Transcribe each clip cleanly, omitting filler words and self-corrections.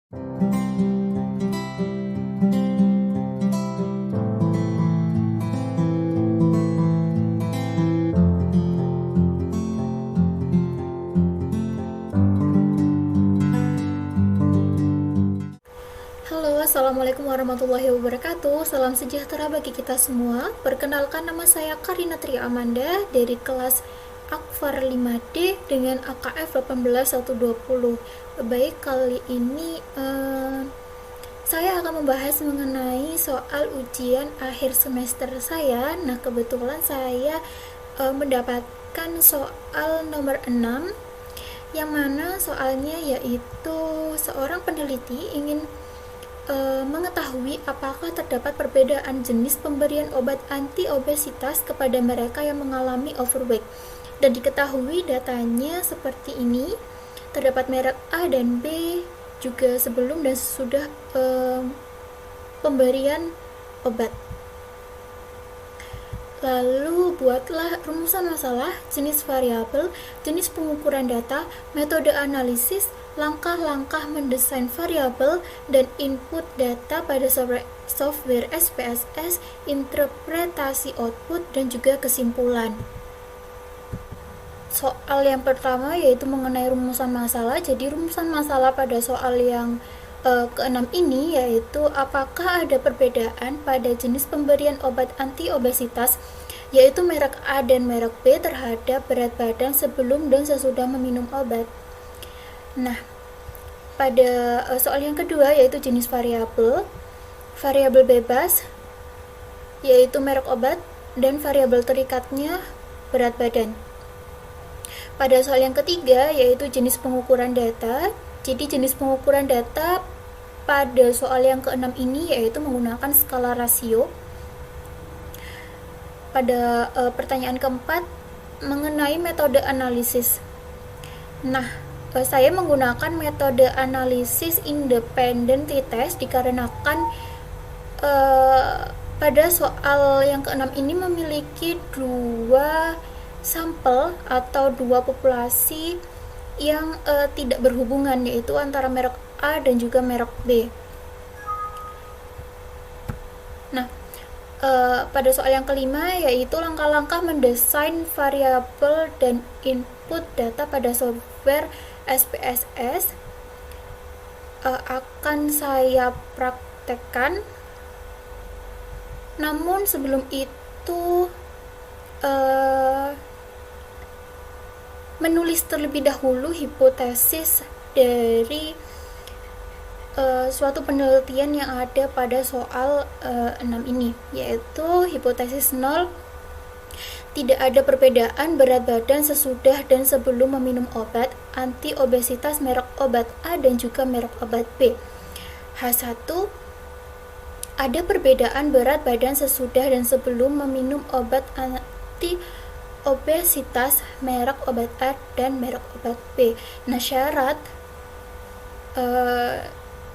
Halo, Assalamualaikum warahmatullahi wabarakatuh. Salam sejahtera bagi kita semua. Perkenalkan, nama saya Karina Tri Amanda dari kelas Akfar 5D dengan AKF 18120. Baik, kali ini saya akan membahas mengenai soal ujian akhir semester saya. Nah, kebetulan saya mendapatkan soal nomor 6, yang mana soalnya yaitu seorang peneliti ingin mengetahui apakah terdapat perbedaan jenis pemberian obat anti-obesitas kepada mereka yang mengalami overweight. Dan diketahui datanya seperti ini, terdapat merek A dan B juga sebelum dan sesudah pemberian obat. Lalu buatlah rumusan masalah, jenis variabel, jenis pengukuran data, metode analisis, langkah-langkah mendesain variabel dan input data pada software SPSS, interpretasi output, dan juga kesimpulan. Soal yang pertama yaitu mengenai rumusan masalah. Jadi rumusan masalah pada soal yang keenam ini yaitu apakah ada perbedaan pada jenis pemberian obat anti-obesitas yaitu merek A dan merek B terhadap berat badan sebelum dan sesudah meminum obat. Nah, pada soal yang kedua yaitu jenis variabel bebas yaitu merek obat dan variabel terikatnya berat badan. Pada soal yang ketiga yaitu jenis pengukuran data. Jadi jenis pengukuran data pada soal yang keenam ini yaitu menggunakan skala rasio. Pada pertanyaan keempat mengenai metode analisis. Nah, saya menggunakan metode analisis independent t-test dikarenakan pada soal yang keenam ini memiliki dua sampel atau dua populasi yang tidak berhubungan, yaitu antara merek A dan juga merek B. Nah, pada soal yang kelima yaitu langkah-langkah mendesain variabel dan input data pada software SPSS akan saya praktekkan. Namun sebelum itu menulis terlebih dahulu hipotesis dari suatu penelitian yang ada pada soal 6 ini, yaitu hipotesis 0, tidak ada perbedaan berat badan sesudah dan sebelum meminum obat anti-obesitas merek obat A dan juga merek obat B. H1, ada perbedaan berat badan sesudah dan sebelum meminum obat anti-obesitas merek obat A dan merek obat B. Nah, syarat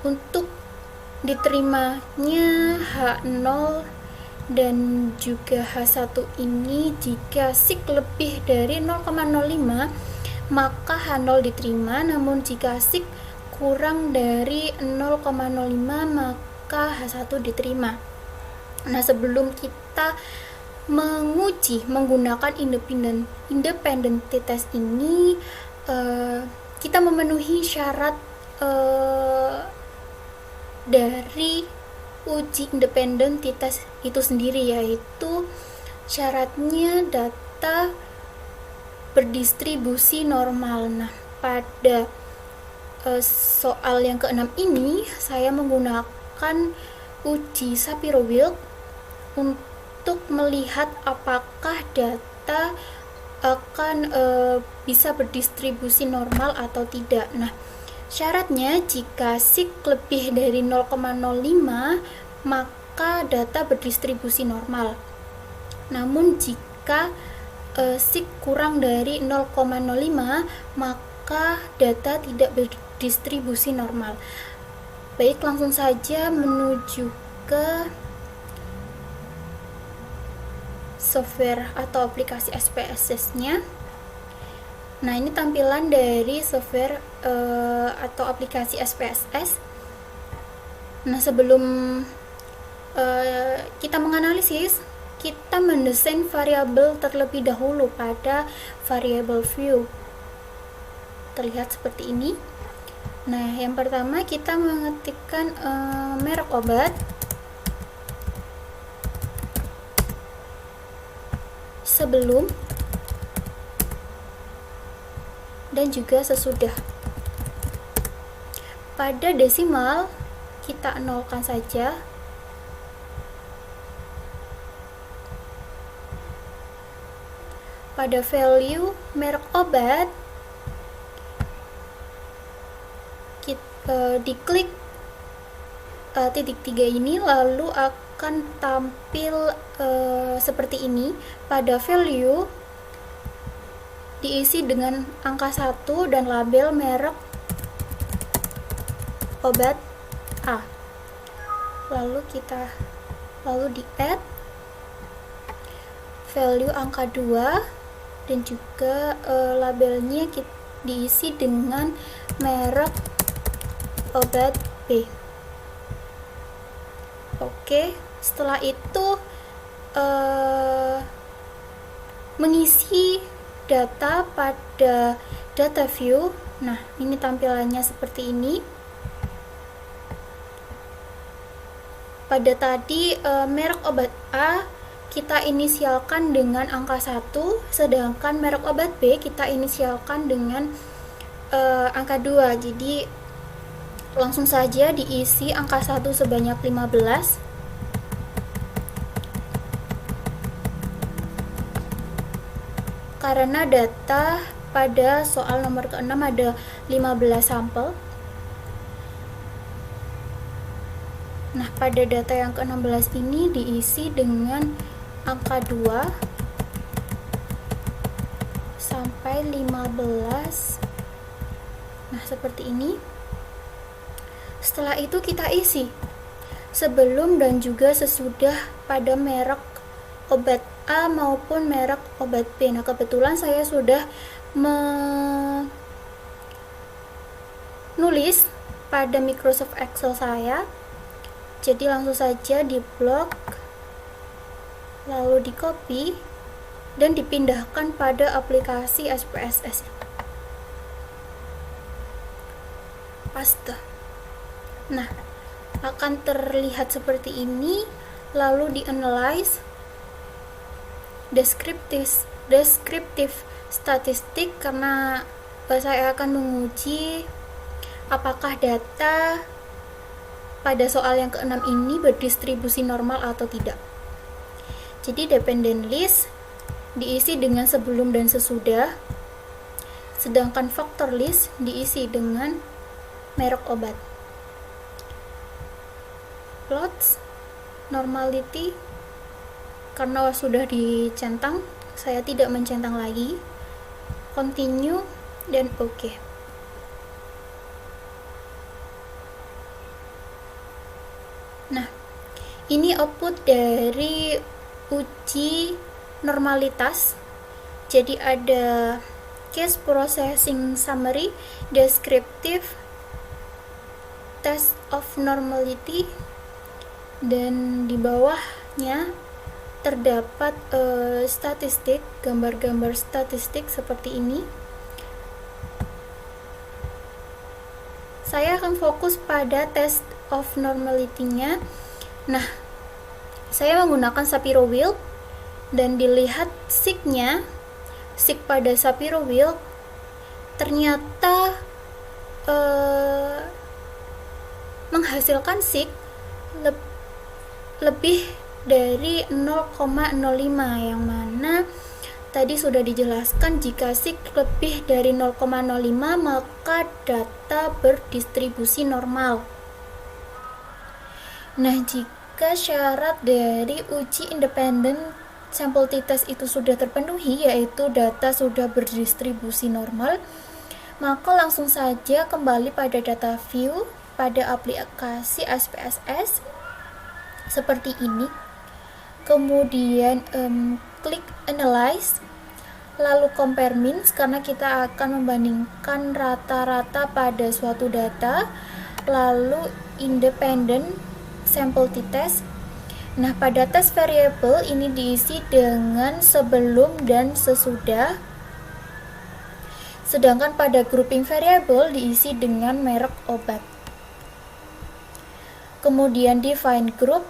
untuk diterimanya H0 dan juga H1 ini jika SIK lebih dari 0,05 maka H0 diterima, namun jika SIK kurang dari 0,05 maka H1 diterima. Nah, sebelum kita menguji menggunakan independent t-test ini, kita memenuhi syarat dari uji independent t-test itu sendiri, yaitu syaratnya data berdistribusi normal. Nah, pada soal yang keenam ini saya menggunakan uji Shapiro-Wilk untuk melihat apakah data akan bisa berdistribusi normal atau tidak. Nah, syaratnya jika SIK lebih dari 0,05 maka data berdistribusi normal. Namun jika SIK kurang dari 0,05 maka data tidak berdistribusi normal. Baik, langsung saja menuju ke software atau aplikasi SPSS-nya. Nah, ini tampilan dari software atau aplikasi SPSS. Nah, sebelum kita menganalisis, kita mendesain variabel terlebih dahulu pada variable view. Terlihat seperti ini. Nah, yang pertama kita mengetikkan merek obat sebelum dan juga sesudah. Pada desimal kita nolkan saja. Pada value merek obat kita diklik titik 3 ini, lalu akan tampil seperti ini. Pada value diisi dengan angka 1 dan label merek obat A. Lalu di add value angka 2 dan juga labelnya diisi dengan merek obat B. Oke, setelah itu mengisi data pada data view. Nah, ini tampilannya seperti ini. Pada tadi merek obat A kita inisialkan dengan angka 1, sedangkan merek obat B kita inisialkan dengan angka 2. Jadi langsung saja diisi angka 1 sebanyak 15. Karena data pada soal nomor ke-6 ada 15 sampel. Nah, pada data yang ke-16 ini diisi dengan angka 2 sampai 15. Nah, seperti ini. Setelah itu kita isi sebelum dan juga sesudah pada merek obat A maupun merek obat B. Nah, kebetulan saya sudah menulis pada Microsoft Excel saya. Jadi langsung saja di blok, lalu di copy dan dipindahkan pada aplikasi SPSS. Paste. Nah, akan terlihat seperti ini. Lalu di analyze descriptive statistik, karena saya akan menguji apakah data pada soal yang ke-6 ini berdistribusi normal atau tidak. Jadi dependent list diisi dengan sebelum dan sesudah, sedangkan factor list diisi dengan merek obat. Plots normality, karena sudah dicentang, saya tidak mencentang lagi. Continue dan OK. Nah, ini output dari uji normalitas. Jadi ada case processing summary, descriptive, test of normality, dan di bawahnya terdapat statistik, gambar-gambar statistik seperti ini. Saya akan fokus pada test of normality-nya. Nah, saya menggunakan Shapiro Wilk dan dilihat sig-nya, sig pada Shapiro Wilk ternyata menghasilkan sig lebih dari 0,05, yang mana tadi sudah dijelaskan jika sig lebih dari 0,05 maka data berdistribusi normal. Nah, jika syarat dari uji independent sample t-test itu sudah terpenuhi, yaitu data sudah berdistribusi normal, maka langsung saja kembali pada data view pada aplikasi SPSS seperti ini. Kemudian klik analyze, lalu compare means, karena kita akan membandingkan rata-rata pada suatu data. lalu independent sample t-test. Nah, pada tes variabel ini diisi dengan sebelum dan sesudah, sedangkan pada grouping variabel diisi dengan merek obat. Kemudian define group.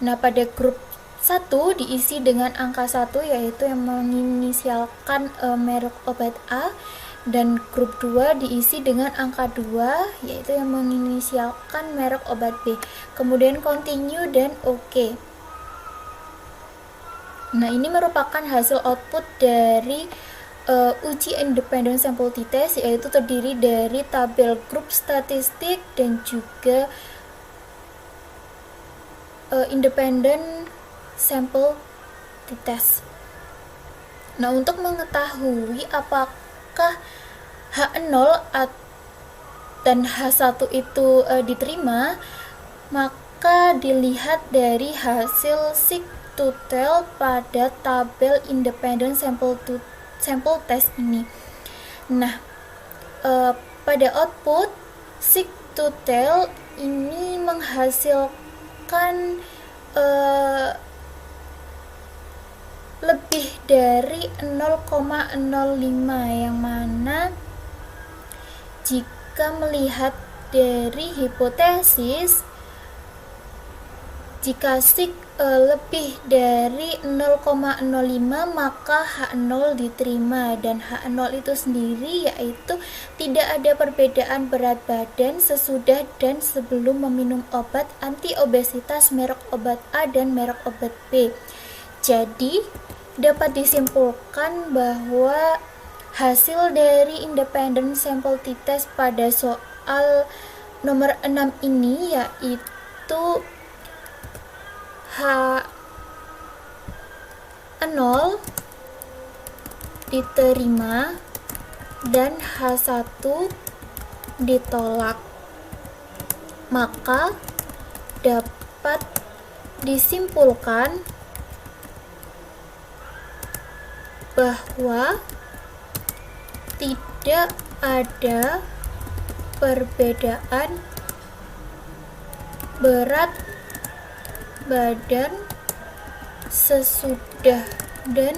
Nah, pada grup 1 diisi dengan angka 1, yaitu yang menginisialkan merek obat A, dan grup 2 diisi dengan angka 2, yaitu yang menginisialkan merek obat B. Kemudian continue dan OK. Nah, ini merupakan hasil output dari uji independent sample t-test, yaitu terdiri dari tabel grup statistik dan juga independent sample t-test. Nah, untuk mengetahui apakah H0 dan H1 itu diterima, maka dilihat dari hasil sig-to-tail pada tabel independent sample test ini. Nah, pada output sig-to-tail ini menghasilkan lebih dari 0,05, yang mana jika melihat dari hipotesis, jika sig lebih dari 0,05 maka H0 diterima, dan H0 itu sendiri yaitu tidak ada perbedaan berat badan sesudah dan sebelum meminum obat anti obesitas merek obat A dan merek obat B. Jadi dapat disimpulkan bahwa hasil dari independent sample t-test pada soal nomor 6 ini yaitu H0 diterima dan H1 ditolak. Maka dapat disimpulkan bahwa tidak ada perbedaan berat badan sesudah dan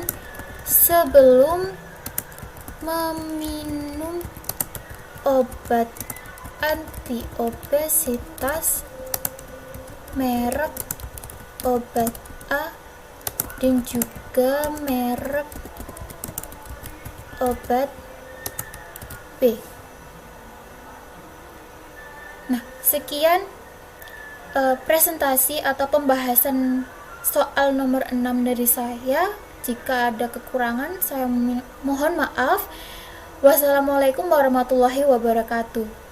sebelum meminum obat anti obesitas merek obat A dan juga merek obat B. Nah, sekian presentasi atau pembahasan soal nomor 6 dari saya. Jika ada kekurangan, saya mohon maaf. Wassalamualaikum warahmatullahi wabarakatuh.